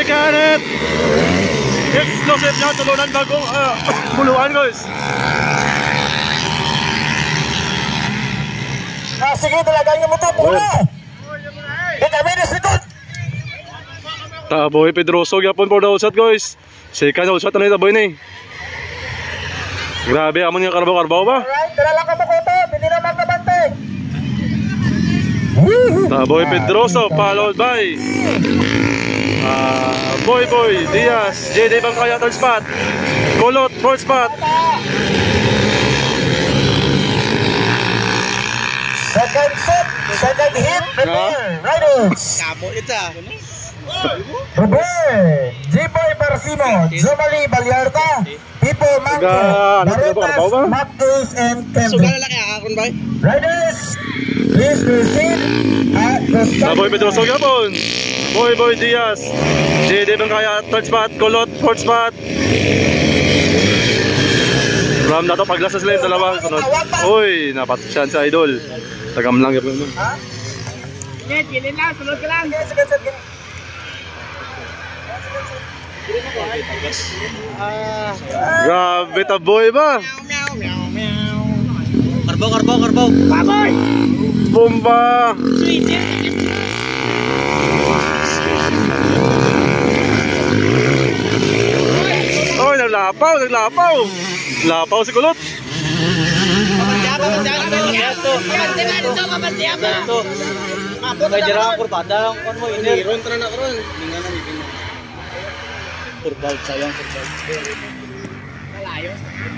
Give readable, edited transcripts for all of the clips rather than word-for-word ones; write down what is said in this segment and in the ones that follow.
second hit. Explosive niya, tulunan bagong buluan guys. Sige, talagang yung motor pula. Kami na sikot. Taboy Pedroso yapon for the outshot guys. Second outshot na ito boy na eh. Grabe, amon yung karbaw-karbaw ba? Alright, tara lang ka makoto. Hindi na magkabante. Taboy Pedroso followed by Boy Diaz. JD Bangkaya third spot. Kulot fourth spot. Second set, second hit, prepare, riders. Kabo ito. Prepare, G-Boy Barcino, Jomali Balyarta, Pipo Mangke, Baretas, Matus, and Kendrick. Sugal lang kaya akon ba? Riders, please proceed at the start. Taboy Pedroso yapon. Boy Diaz. JD Bangkaya third spot. Kulot fourth spot. Ram na to paglasas sila yung dalawa. Uy, napatsyan sa idol. Tagam lang yapon mo. Ha? Gilin lang, sunod ka lang. Grabe taboy ba? Karbaw. Baboy! Bomba! Oy, naglapaw! Lapaw si Kulot!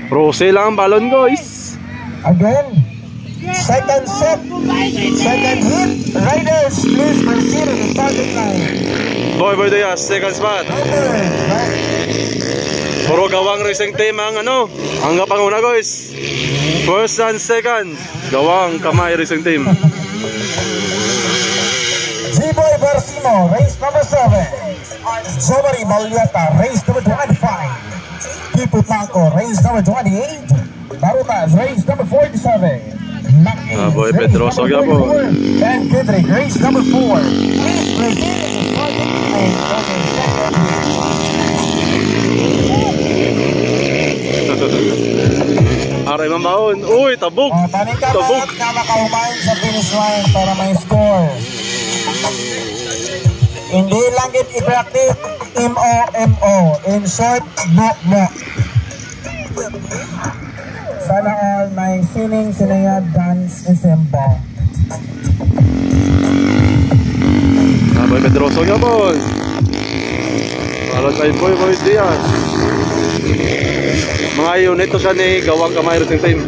Rose lang ang balon guys. Again, second set, second hit, riders, please proceed to the starting line. Boy Diaz, second spot. Puro gawang racing team ang panguna guys. First and second, gawang kamay racing team. G-Boy Barcino, race number 7. Jomari Balyarta, race number 25. Pipo Mangke, race number 28. Baretas, race number 47. Boy Pedroso po. And Kendrick, race number 4. Please proceed to the starting line. Aray mambaon. Uy, tabog. Tabog na makaumain sa finish line para may score. Hindi lang i-practice MO. In short, mo. Sana all may sining, sinayad, dance, ensemble. Boy Pedroso yapon. Palot kay Boy Diaz. Mga unit to siya ni gawang kamay racing team.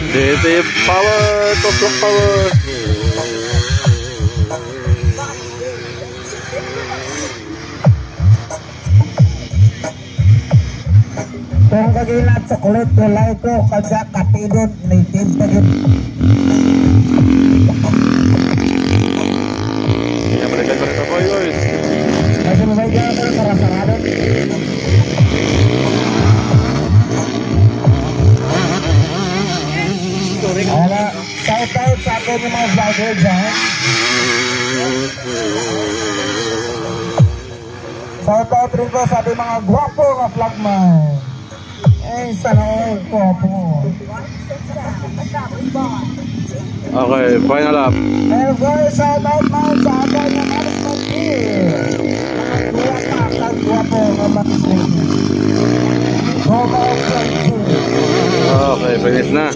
DT power, top block power. Kung kaginat chocolate tulay ko kaya kapidot may timpagin. Kaya balikan pa rin ito boy guys. Kasi may gano'n ko sarasarado. Wala, shout sa akin yung mga vlogger dyan. Shout out rin ko sa ating mga gwapo na vlogman. Eh, sana all gwapo. Okay, final lap. And of course, shout out man sa ating mga management team. Mga gwapo na management. Okay, finish na.